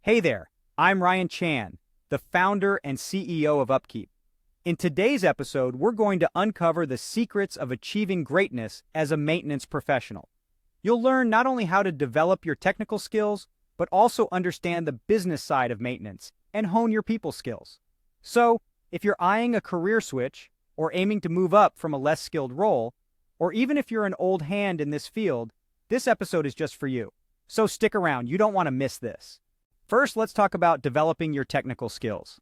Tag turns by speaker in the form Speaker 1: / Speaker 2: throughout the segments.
Speaker 1: Hey there, I'm Ryan Chan, the founder and CEO of UpKeep. In today's episode, we're going to uncover the secrets of achieving greatness as a maintenance professional. You'll learn not only how to develop your technical skills, but also understand the business side of maintenance and hone your people skills. So, if you're eyeing a career switch or aiming to move up from a less skilled role, or even if you're an old hand in this field, this episode is just for you. So stick around, you don't want to miss this. First, let's talk about developing your technical skills.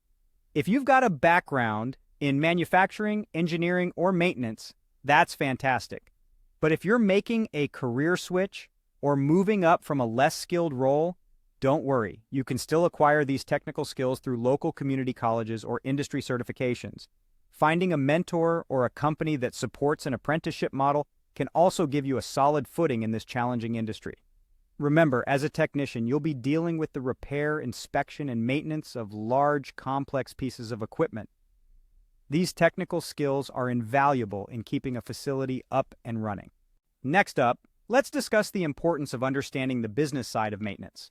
Speaker 1: If you've got a background in manufacturing, engineering, or maintenance, that's fantastic. But if you're making a career switch or moving up from a less skilled role, don't worry. You can still acquire these technical skills through local community colleges or industry certifications. Finding a mentor or a company that supports an apprenticeship model can also give you a solid footing in this challenging industry. Remember, as a technician, you'll be dealing with the repair, inspection, and maintenance of large, complex pieces of equipment. These technical skills are invaluable in keeping a facility up and running. Next up, let's discuss the importance of understanding the business side of maintenance.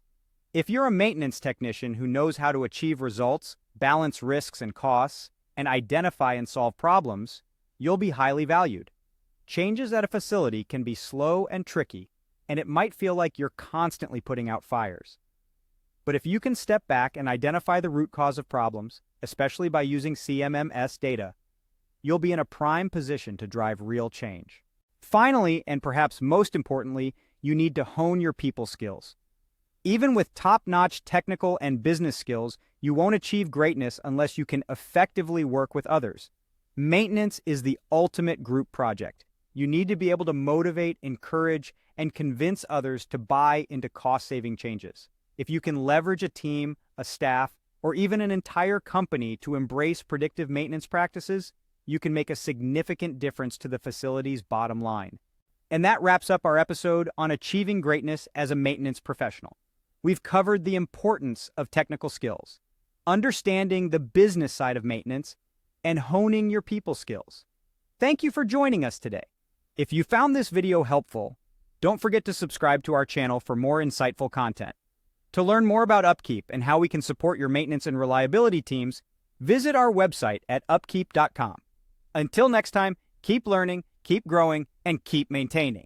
Speaker 1: If you're a maintenance technician who knows how to achieve results, balance risks and costs, and identify and solve problems, you'll be highly valued. Changes at a facility can be slow and tricky, and it might feel like you're constantly putting out fires. But if you can step back and identify the root cause of problems, especially by using CMMS data, you'll be in a prime position to drive real change. Finally, and perhaps most importantly, you need to hone your people skills. Even with top-notch technical and business skills, you won't achieve greatness unless you can effectively work with others. Maintenance is the ultimate group project. You need to be able to motivate, encourage, and convince others to buy into cost-saving changes. If you can leverage a team, a staff, or even an entire company to embrace predictive maintenance practices, you can make a significant difference to the facility's bottom line. And that wraps up our episode on achieving greatness as a maintenance professional. We've covered the importance of technical skills, understanding the business side of maintenance, and honing your people skills. Thank you for joining us today. If you found this video helpful, don't forget to subscribe to our channel for more insightful content. To learn more about UpKeep and how we can support your maintenance and reliability teams, visit our website at upkeep.com. Until next time, keep learning, keep growing, and keep maintaining.